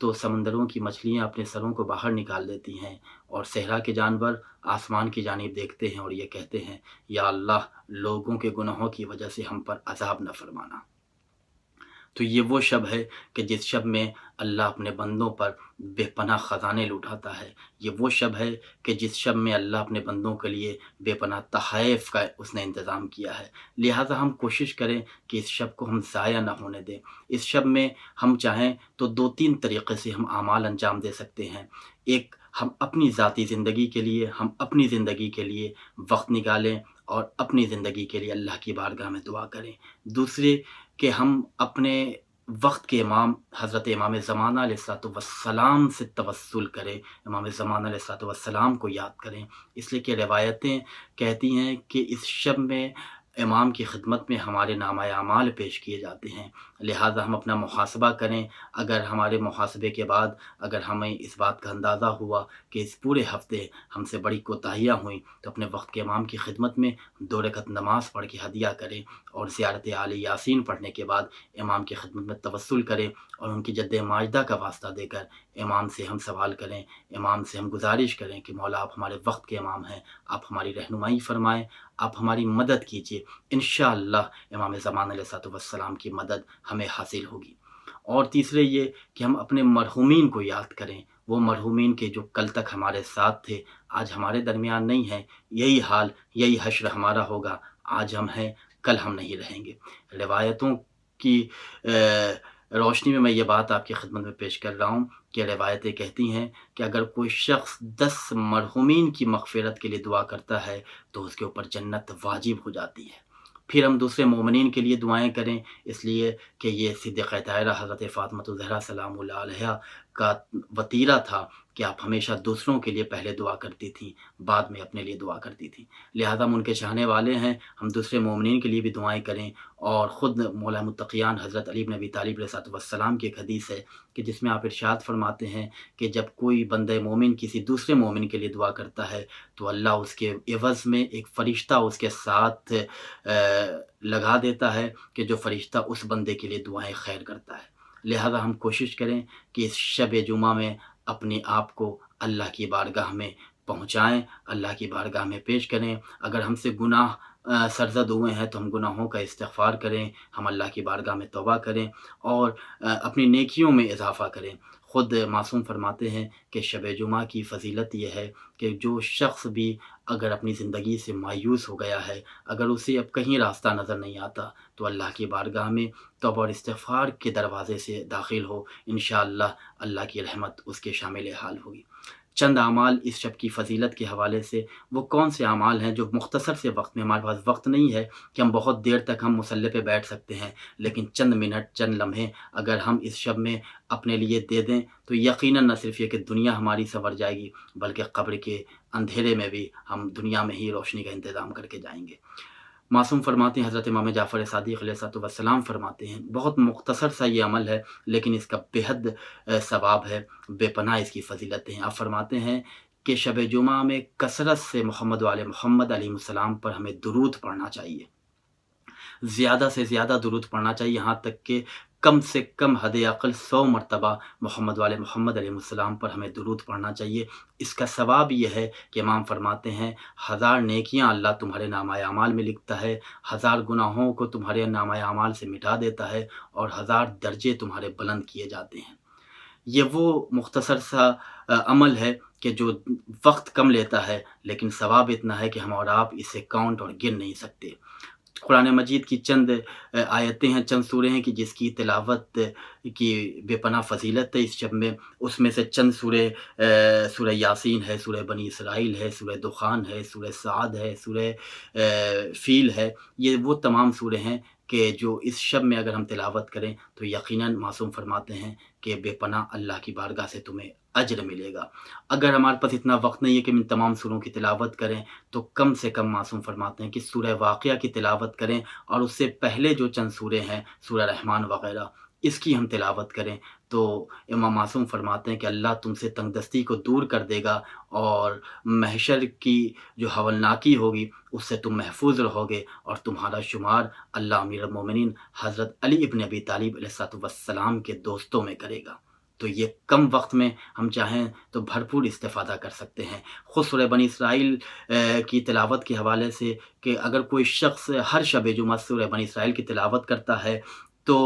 تو سمندروں کی مچھلیاں اپنے سروں کو باہر نکال دیتی ہیں اور صحرا کے جانور آسمان کی جانب دیکھتے ہیں اور یہ کہتے ہیں یا اللہ لوگوں کے گناہوں کی وجہ سے ہم پر عذاب نہ فرمانا۔ تو یہ وہ شب ہے کہ جس شب میں اللہ اپنے بندوں پر بے پناہ خزانے لوٹاتا ہے۔ یہ وہ شب ہے کہ جس شب میں اللہ اپنے بندوں کے لیے بے پناہ تحائف کا اس نے انتظام کیا ہے۔ لہٰذا ہم کوشش کریں کہ اس شب کو ہم ضائع نہ ہونے دیں۔ اس شب میں ہم چاہیں تو 2-3 طریقے سے ہم اعمال انجام دے سکتے ہیں۔ ایک، ہم اپنی ذاتی زندگی کے لیے، ہم اپنی زندگی کے لیے وقت نکالیں اور اپنی زندگی کے لیے اللہ کی بارگاہ میں دعا کریں۔ دوسرے کہ ہم اپنے وقت کے امام حضرت امام زمانہ علیہ الصلوۃ والسلام سے توسل کریں، امام زمانہ علیہ الصلوۃ والسلام کو یاد کریں، اس لیے کہ روایتیں کہتی ہیں کہ اس شب میں امام کی خدمت میں ہمارے نامہ اعمال پیش کیے جاتے ہیں۔ لہٰذا ہم اپنا محاسبہ کریں۔ اگر ہمارے محاسبے کے بعد اگر ہمیں اس بات کا اندازہ ہوا کہ اس پورے ہفتے ہم سے بڑی کوتاہیاں ہوئیں تو اپنے وقت کے امام کی خدمت میں 2 رکعت نماز پڑھ کے ہدیہ کریں اور زیارت آل یاسین پڑھنے کے بعد امام کی خدمت میں توسل کریں اور ان کی جد ماجدہ کا واسطہ دے کر امام سے ہم سوال کریں، امام سے ہم گزارش کریں کہ مولا آپ ہمارے وقت کے امام ہیں، آپ ہماری رہنمائی فرمائیں، آپ ہماری مدد کیجیے۔ انشاءاللہ امام زمان علیہ الصلوۃ والسلام کی مدد ہمیں حاصل ہوگی۔ اور تیسرے یہ کہ ہم اپنے مرحومین کو یاد کریں، وہ مرحومین کے جو کل تک ہمارے ساتھ تھے، آج ہمارے درمیان نہیں ہیں۔ یہی حال، یہی حشر ہمارا ہوگا، آج ہم ہیں کل ہم نہیں رہیں گے۔ روایتوں کی روشنی میں یہ بات آپ کی خدمت میں پیش کر رہا ہوں کہ روایتیں کہتی ہیں کہ اگر کوئی شخص 10 مرحومین کی مغفرت کے لیے دعا کرتا ہے تو اس کے اوپر جنت واجب ہو جاتی ہے۔ پھر ہم دوسرے مومنین کے لیے دعائیں کریں، اس لیے کہ یہ صدیقہ طاہرہ حضرت فاطمہ الزہرا سلام اللہ علیہا کا وتیرہ تھا کہ آپ ہمیشہ دوسروں کے لیے پہلے دعا کرتی تھیں، بعد میں اپنے لیے دعا کرتی تھیں۔ لہذا ہم ان کے چاہنے والے ہیں، ہم دوسرے مومنین کے لیے بھی دعائیں کریں۔ اور خود مولا متقیان حضرت علی بن ابی طالب علیہ الصلوۃ والسلام کی ایک حدیث ہے کہ جس میں آپ ارشاد فرماتے ہیں کہ جب کوئی بندہ مومن کسی دوسرے مومن کے لیے دعا کرتا ہے تو اللہ اس کے عوض میں ایک فرشتہ اس کے ساتھ لگا دیتا ہے کہ جو فرشتہ اس بندے کے لیے دعائیں خیر کرتا ہے۔ لہذا ہم کوشش کریں کہ اس شب جمعہ میں اپنے آپ کو اللہ کی بارگاہ میں پہنچائیں، اللہ کی بارگاہ میں پیش کریں۔ اگر ہم سے گناہ سرزد ہوئے ہیں تو ہم گناہوں کا استغفار کریں، ہم اللہ کی بارگاہ میں توبہ کریں اور اپنی نیکیوں میں اضافہ کریں۔ خود معصوم فرماتے ہیں کہ شب جمعہ کی فضیلت یہ ہے کہ جو شخص بھی اگر اپنی زندگی سے مایوس ہو گیا ہے، اگر اسے اب کہیں راستہ نظر نہیں آتا تو اللہ کی بارگاہ میں توبہ اور استغفار کے دروازے سے داخل ہو، انشاءاللہ اللہ کی رحمت اس کے شامل حال ہوگی۔ چند اعمال اس شب کی فضیلت کے حوالے سے، وہ کون سے اعمال ہیں جو مختصر سے وقت میں، ہمارے پاس وقت نہیں ہے کہ ہم بہت دیر تک ہم مصلی پہ بیٹھ سکتے ہیں، لیکن چند منٹ، چند لمحے اگر ہم اس شب میں اپنے لیے دے دیں تو یقیناً نہ صرف یہ کہ دنیا ہماری سنور جائے گی بلکہ قبر کے اندھیرے میں بھی ہم دنیا میں ہی روشنی کا انتظام کر کے جائیں گے۔ معصوم فرماتے ہیں، حضرت امام جعفر صادق علیہ الصلوۃ والسلام فرماتے ہیں، بہت مختصر سا یہ عمل ہے لیکن اس کا بےحد ثواب ہے، بے پناہ اس کی فضیلتیں ہیں۔ آپ فرماتے ہیں کہ شب جمعہ میں کثرت سے محمد وآل محمد علیہ السلام پر ہمیں درود پڑھنا چاہیے، زیادہ سے زیادہ درود پڑھنا چاہیے، یہاں تک کہ کم سے کم حد اقل 100 مرتبہ محمد وآل محمد علیہ السلام پر ہمیں درود پڑھنا چاہیے۔ اس کا ثواب یہ ہے کہ امام فرماتے ہیں 1000 نیکیاں اللہ تمہارے نامہ اعمال میں لکھتا ہے، 1000 گناہوں کو تمہارے نامہ اعمال سے مٹا دیتا ہے اور 1000 درجے تمہارے بلند کیے جاتے ہیں۔ یہ وہ مختصر سا عمل ہے کہ جو وقت کم لیتا ہے لیکن ثواب اتنا ہے کہ ہم اور آپ اسے کاؤنٹ اور گن نہیں سکتے۔ قرآن مجید کی چند آیتیں ہیں، چند سورے ہیں کہ جس کی تلاوت کی بے پناہ فضیلت ہے اس شب میں۔ اس میں سے چند سورہ یاسین ہے، سورہ بنی اسرائیل ہے، سورہ دخان ہے، سورہ سعد ہے، سورہ فیل ہے۔ یہ وہ تمام سورے ہیں کہ جو اس شب میں اگر ہم تلاوت کریں تو یقیناً معصوم فرماتے ہیں کہ بے پناہ اللہ کی بارگاہ سے تمہیں اجر ملے گا۔ اگر ہمارے پاس اتنا وقت نہیں ہے کہ ہم ان تمام سوروں کی تلاوت کریں تو کم سے کم معصوم فرماتے ہیں کہ سورہ واقعہ کی تلاوت کریں اور اس سے پہلے جو چند سورے ہیں، سورہ رحمان وغیرہ، اس کی ہم تلاوت کریں تو امام معصوم فرماتے ہیں کہ اللہ تم سے تنگ دستی کو دور کر دے گا اور محشر کی جو ہولناکی ہوگی اس سے تم محفوظ رہو گے اور تمہارا شمار اللہ امیر المومنین حضرت علی ابن ابی طالب علیہ الصلوۃ والسلام کے دوستوں میں کرے گا۔ تو یہ کم وقت میں ہم چاہیں تو بھرپور استفادہ کر سکتے ہیں۔ خود سورہ بنی اسرائیل کی تلاوت کے حوالے سے کہ اگر کوئی شخص ہر شب جمعہ سورہ بنی اسرائیل کی تلاوت کرتا ہے تو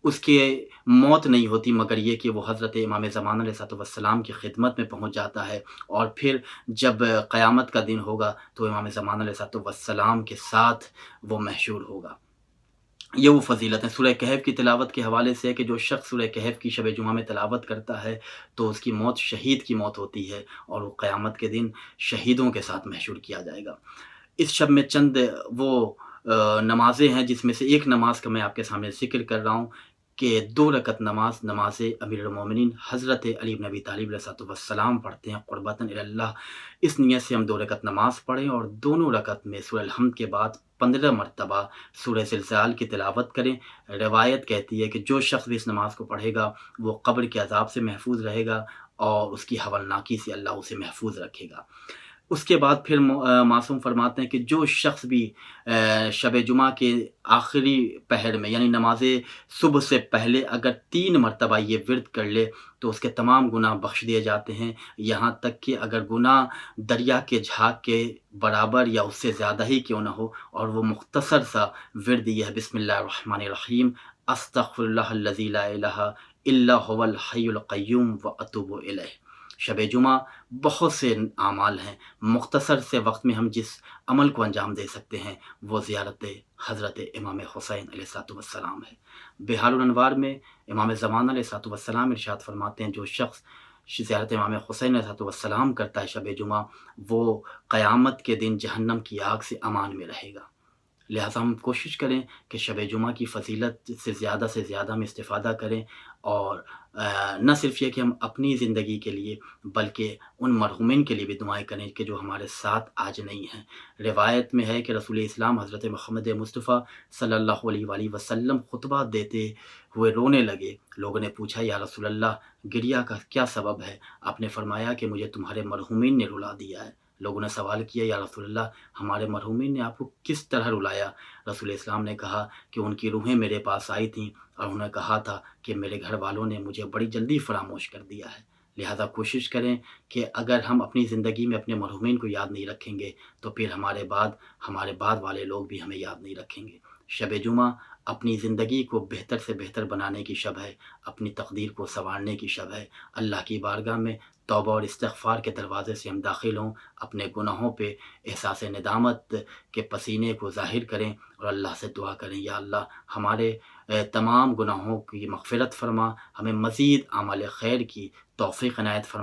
اس کی موت نہیں ہوتی، مگر یہ کہ وہ حضرت امام زمان علیہ الصلوۃ والسلام کی خدمت میں پہنچ جاتا ہے، اور پھر جب قیامت کا دن ہوگا تو امام زمان علیہ الصلوۃ والسلام کے ساتھ وہ محشور ہوگا۔ یہ وہ فضیلت ہے۔ سورہ کہف کی تلاوت کے حوالے سے ہے کہ جو شخص سورہ کہف کی شب جمعہ میں تلاوت کرتا ہے تو اس کی موت شہید کی موت ہوتی ہے، اور وہ قیامت کے دن شہیدوں کے ساتھ محشور کیا جائے گا۔ اس شب میں چند وہ نمازیں ہیں جس میں سے ایک نماز کا میں آپ کے سامنے ذکر کر رہا ہوں کہ 2 رکعت نماز امیر المومنین حضرت علی بن ابی طالب علیہ الصلوۃ والسلام پڑھتے ہیں قربتاً الی اللہ۔ اس نیت سے ہم 2 رکعت نماز پڑھیں اور دونوں رکعت میں سورہ الحمد کے بعد 15 مرتبہ سورہ زلزال کی تلاوت کریں۔ روایت کہتی ہے کہ جو شخص بھی اس نماز کو پڑھے گا وہ قبر کے عذاب سے محفوظ رہے گا اور اس کی ہولناکی سے اللہ اسے محفوظ رکھے گا۔ اس کے بعد پھر معصوم فرماتے ہیں کہ جو شخص بھی شب جمعہ کے آخری پہر میں یعنی نماز صبح سے پہلے اگر 3 مرتبہ یہ ورد کر لے تو اس کے تمام گناہ بخش دیے جاتے ہیں، یہاں تک کہ اگر گناہ دریا کے جھاگ کے برابر یا اس سے زیادہ ہی کیوں نہ ہو، اور وہ مختصر سا ورد یہ ہے: بسم اللہ الرحمن الرحیم، استغفر اللہ الذی لا الہ الا هو الحی القیوم واتوب الیہ۔ شب جمعہ بہت سے اعمال ہیں، مختصر سے وقت میں ہم جس عمل کو انجام دے سکتے ہیں وہ زیارت حضرت امام حسین علیہ الصلوۃ والسلام ہے۔ بحار الانوار میں امام زمان علیہ الصلوۃ والسلام ارشاد فرماتے ہیں جو شخص زیارت امام حسین علیہ الصلوۃ والسلام کرتا ہے شب جمعہ، وہ قیامت کے دن جہنم کی آگ سے امان میں رہے گا۔ لہٰذا ہم کوشش کریں کہ شب جمعہ کی فضیلت سے زیادہ ہم استفادہ کریں، اور نہ صرف یہ کہ ہم اپنی زندگی کے لیے بلکہ ان مرحومین کے لیے بھی دعائیں کریں کہ جو ہمارے ساتھ آج نہیں ہیں۔ روایت میں ہے کہ رسول اسلام حضرت محمد مصطفیٰ صلی اللہ علیہ وآلہ وسلم خطبہ دیتے ہوئے رونے لگے۔ لوگوں نے پوچھا یا رسول اللہ گریہ کا کیا سبب ہے؟ آپ نے فرمایا کہ مجھے تمہارے مرحومین نے رلا دیا ہے۔ لوگوں نے سوال کیا یا رسول اللہ ہمارے مرحومین نے آپ کو کس طرح رلایا؟ رسول اسلام نے کہا کہ ان کی روحیں میرے پاس آئی تھیں اور انہوں نے کہا تھا کہ میرے گھر والوں نے مجھے بڑی جلدی فراموش کر دیا ہے۔ لہذا کوشش کریں کہ اگر ہم اپنی زندگی میں اپنے مرحومین کو یاد نہیں رکھیں گے تو پھر ہمارے بعد والے لوگ بھی ہمیں یاد نہیں رکھیں گے۔ شب جمعہ اپنی زندگی کو بہتر سے بہتر بنانے کی شب ہے، اپنی تقدیر کو سنوارنے کی شب ہے۔ اللہ کی بارگاہ میں توبہ اور استغفار کے دروازے سے ہم داخل ہوں، اپنے گناہوں پہ احساس ندامت کے پسینے کو ظاہر کریں اور اللہ سے دعا کریں یا اللہ ہمارے تمام گناہوں کی مغفرت فرما، ہمیں مزید اعمال خیر کی توفیق عنایت فرما۔